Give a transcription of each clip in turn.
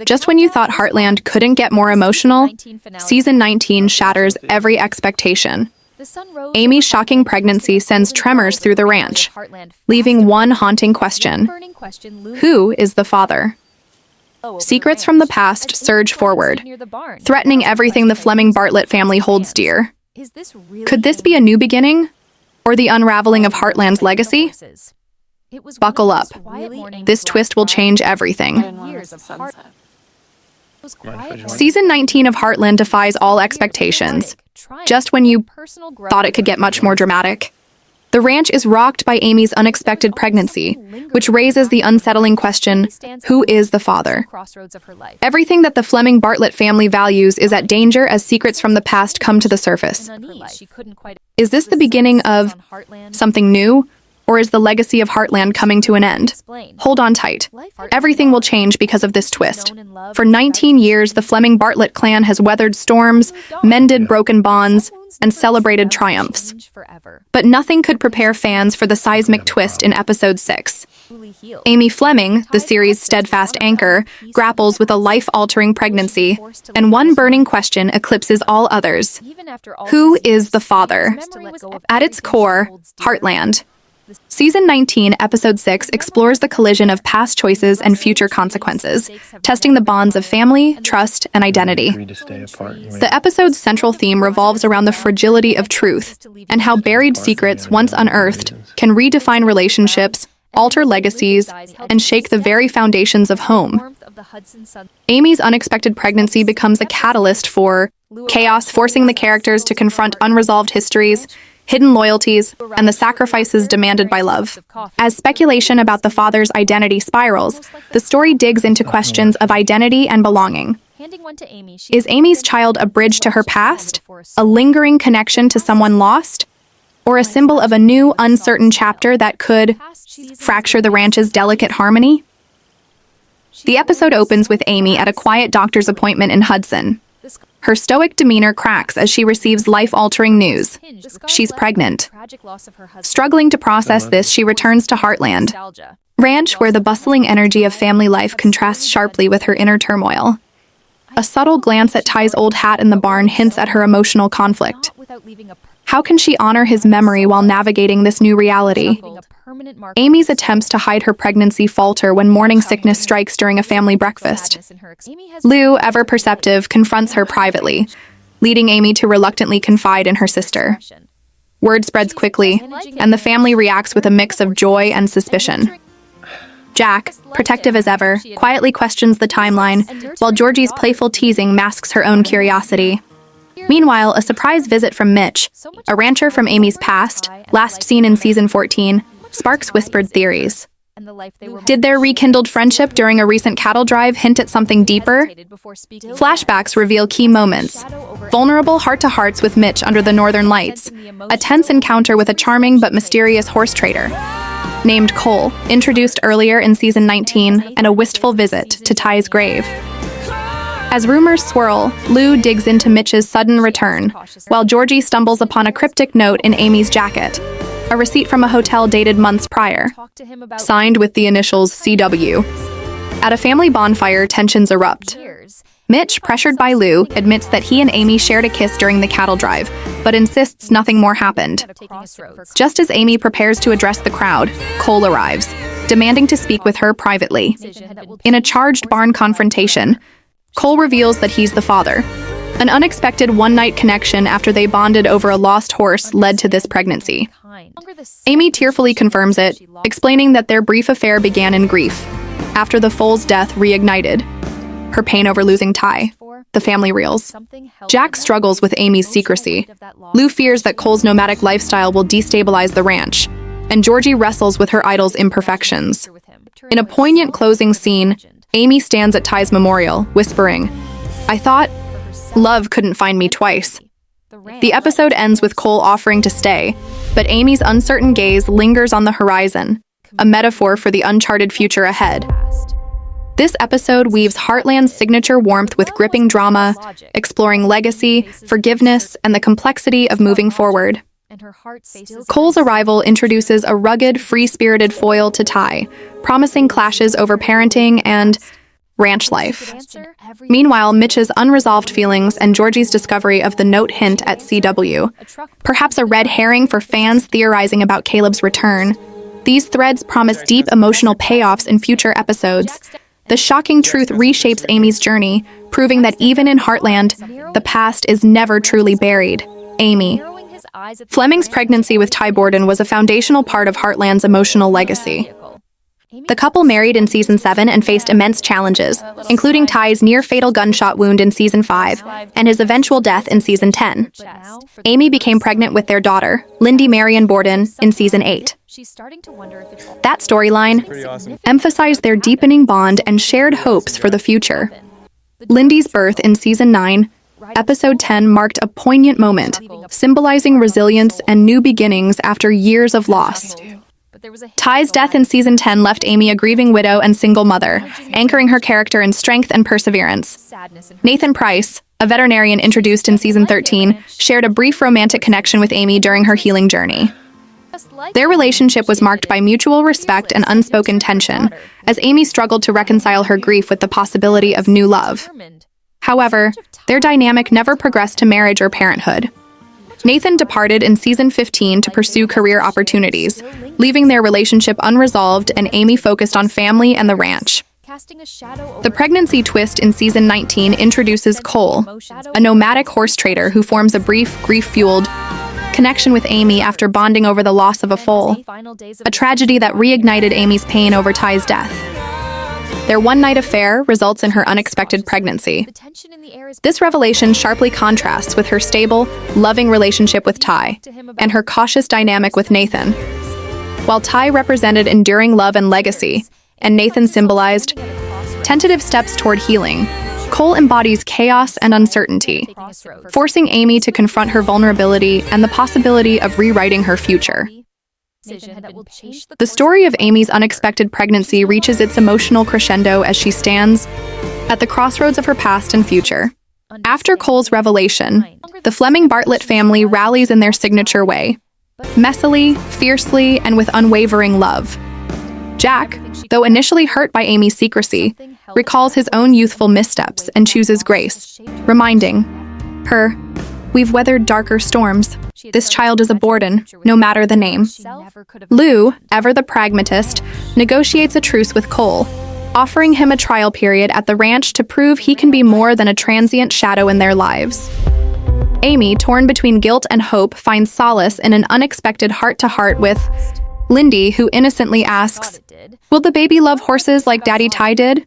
Just when you thought Heartland couldn't get more emotional, Season 19 shatters every expectation. Amy's shocking pregnancy sends tremors through the ranch, leaving one haunting question: who is the father? Secrets from the past surge forward, threatening everything the Fleming-Bartlett family holds dear. Could this be a new beginning, or the unraveling of Heartland's legacy? Buckle up. This twist will change everything. Season 19 of Heartland defies all expectations. Just when you thought it could get much more dramatic, the ranch is rocked by Amy's unexpected pregnancy, which raises the unsettling question, who is the father? Everything that the Fleming-Bartlett family values is at danger as secrets from the past come to the surface. Is this the beginning of something new, or is the legacy of Heartland coming to an end? Hold on tight. Everything will change because of this twist. For 19 years, the Fleming-Bartlett clan has weathered storms, mended broken bonds, and celebrated triumphs. But nothing could prepare fans for the seismic twist in Episode 6. Amy Fleming, the series' steadfast anchor, grapples with a life-altering pregnancy, and one burning question eclipses all others. Who is the father? At its core, Heartland. Season 19, Episode 6 explores the collision of past choices and future consequences, testing the bonds of family, trust, and identity. The episode's central theme revolves around the fragility of truth and how buried secrets, once unearthed, can redefine relationships, alter legacies, and shake the very foundations of home. Amy's unexpected pregnancy becomes a catalyst for chaos, forcing the characters to confront unresolved histories, hidden loyalties, and the sacrifices demanded by love. As speculation about the father's identity spirals, the story digs into questions of identity and belonging. Is Amy's child a bridge to her past, a lingering connection to someone lost, or a symbol of a new, uncertain chapter that could fracture the ranch's delicate harmony? The episode opens with Amy at a quiet doctor's appointment in Hudson. Her stoic demeanor cracks as she receives life-altering news. She's pregnant. Struggling to process this, she returns to Heartland, ranch where the bustling energy of family life contrasts sharply with her inner turmoil. A subtle glance at Ty's old hat in the barn hints at her emotional conflict. How can she honor his memory while navigating this new reality? Amy's attempts to hide her pregnancy falter when morning sickness strikes during a family breakfast. Lou, ever perceptive, confronts her privately, leading Amy to reluctantly confide in her sister. Word spreads quickly, and the family reacts with a mix of joy and suspicion. Jack, protective as ever, quietly questions the timeline, while Georgie's playful teasing masks her own curiosity. Meanwhile, a surprise visit from Mitch, a rancher from Amy's past, last seen in Season 14, sparks whispered theories. Did their rekindled friendship during a recent cattle drive hint at something deeper? Flashbacks reveal key moments. Vulnerable heart-to-hearts with Mitch under the northern lights, a tense encounter with a charming but mysterious horse trader named Cole, introduced earlier in Season 19, and a wistful visit to Ty's grave. As rumors swirl, Lou digs into Mitch's sudden return, while Georgie stumbles upon a cryptic note in Amy's jacket, a receipt from a hotel dated months prior, signed with the initials CW. At a family bonfire, tensions erupt. Mitch, pressured by Lou, admits that he and Amy shared a kiss during the cattle drive, but insists nothing more happened. Just as Amy prepares to address the crowd, Cole arrives, demanding to speak with her privately. In a charged barn confrontation, Cole reveals that he's the father. An unexpected one-night connection after they bonded over a lost horse led to this pregnancy. Amy tearfully confirms it, explaining that their brief affair began in grief, after the foal's death reignited her pain over losing Ty. The family reels. Jack struggles with Amy's secrecy. Lou fears that Cole's nomadic lifestyle will destabilize the ranch, and Georgie wrestles with her idol's imperfections. In a poignant closing scene, Amy stands at Ty's memorial, whispering, "I thought love couldn't find me twice." The episode ends with Cole offering to stay, but Amy's uncertain gaze lingers on the horizon, a metaphor for the uncharted future ahead. This episode weaves Heartland's signature warmth with gripping drama, exploring legacy, forgiveness, and the complexity of moving forward. Cole's arrival introduces a rugged, free-spirited foil to Ty, promising clashes over parenting and ranch life. Meanwhile, Mitch's unresolved feelings and Georgie's discovery of the note hint at CW, perhaps a red herring for fans theorizing about Caleb's return. These threads promise deep emotional payoffs in future episodes. The shocking truth reshapes Amy's journey, proving that even in Heartland, the past is never truly buried. Amy. Fleming's pregnancy with Ty Borden was a foundational part of Heartland's emotional legacy. The couple married in Season 7 and faced immense challenges, including Ty's near-fatal gunshot wound in Season 5 and his eventual death in Season 10. Amy became pregnant with their daughter, Lindy Marion Borden, in Season 8. That storyline emphasized their deepening bond and shared hopes for the future. Lindy's birth in Season 9, Episode 10 marked a poignant moment, symbolizing resilience and new beginnings after years of loss. Ty's death in Season 10 left Amy a grieving widow and single mother, anchoring her character in strength and perseverance. Nathan Price, a veterinarian introduced in Season 13, shared a brief romantic connection with Amy during her healing journey. Their relationship was marked by mutual respect and unspoken tension, as Amy struggled to reconcile her grief with the possibility of new love. However, their dynamic never progressed to marriage or parenthood. Nathan departed in Season 15 to pursue career opportunities, leaving their relationship unresolved and Amy focused on family and the ranch. The pregnancy twist in Season 19 introduces Cole, a nomadic horse trader who forms a brief, grief-fueled connection with Amy after bonding over the loss of a foal, a tragedy that reignited Amy's pain over Ty's death. Their one-night affair results in her unexpected pregnancy. This revelation sharply contrasts with her stable, loving relationship with Ty and her cautious dynamic with Nathan. While Ty represented enduring love and legacy, and Nathan symbolized tentative steps toward healing, Cole embodies chaos and uncertainty, forcing Amy to confront her vulnerability and the possibility of rewriting her future. The story of Amy's unexpected pregnancy reaches its emotional crescendo as she stands at the crossroads of her past and future. After Cole's revelation, the Fleming-Bartlett family rallies in their signature way, messily, fiercely, and with unwavering love. Jack, though initially hurt by Amy's secrecy, recalls his own youthful missteps and chooses grace, reminding her, "We've weathered darker storms. This child is a Borden, no matter the name." Lou, ever the pragmatist, negotiates a truce with Cole, offering him a trial period at the ranch to prove he can be more than a transient shadow in their lives. Amy, torn between guilt and hope, finds solace in an unexpected heart-to-heart with Lindy, who innocently asks, "Will the baby love horses like Daddy Ty did?"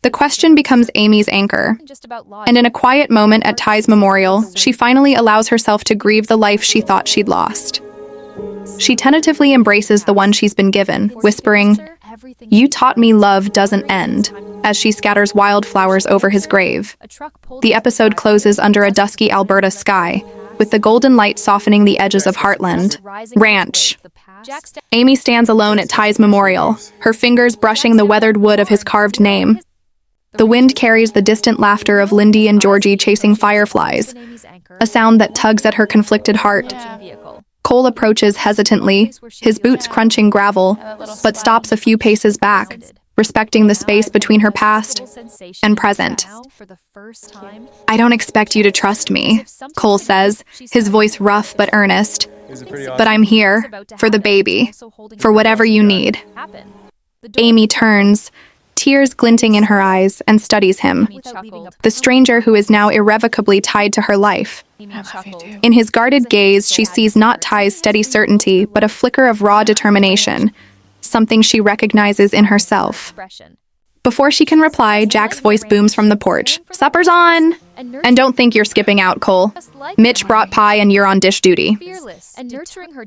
The question becomes Amy's anchor, and in a quiet moment at Ty's memorial, she finally allows herself to grieve the life she thought she'd lost. She tentatively embraces the one she's been given, whispering, "You taught me love doesn't end," as she scatters wildflowers over his grave. The episode closes under a dusky Alberta sky, with the golden light softening the edges of Heartland. Ranch. Amy stands alone at Ty's memorial, her fingers brushing the weathered wood of his carved name. The wind carries the distant laughter of Lindy and Georgie chasing fireflies, a sound that tugs at her conflicted heart. Cole approaches hesitantly, his boots crunching gravel, but stops a few paces back, respecting the space between her past and present. "I don't expect you to trust me," Cole says, his voice rough but earnest. "But I'm here, for the baby, for whatever you need." Amy turns, tears glinting in her eyes, and studies him, the stranger who is now irrevocably tied to her life. In his guarded gaze, she sees not Ty's steady certainty, but a flicker of raw determination, something she recognizes in herself. Before she can reply, Jack's voice booms from the porch. "Supper's on!" "And don't think you're skipping out, Cole. Mitch brought pie and you're on dish duty."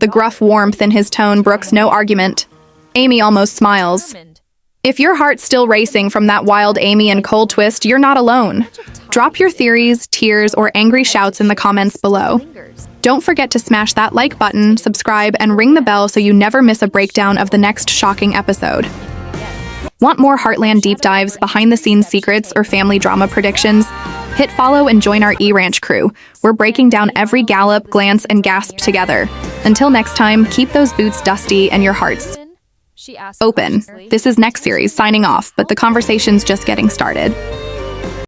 The gruff warmth in his tone brooks no argument. Amy almost smiles. If your heart's still racing from that wild Amy and Cole twist, you're not alone. Drop your theories, tears, or angry shouts in the comments below. Don't forget to smash that like button, subscribe, and ring the bell so you never miss a breakdown of the next shocking episode. Want more Heartland deep dives, behind-the-scenes secrets, or family drama predictions? Hit follow and join our E-Ranch crew. We're breaking down every gallop, glance, and gasp together. Until next time, keep those boots dusty and your hearts Open. This is next series, signing off, but the conversation's just getting started.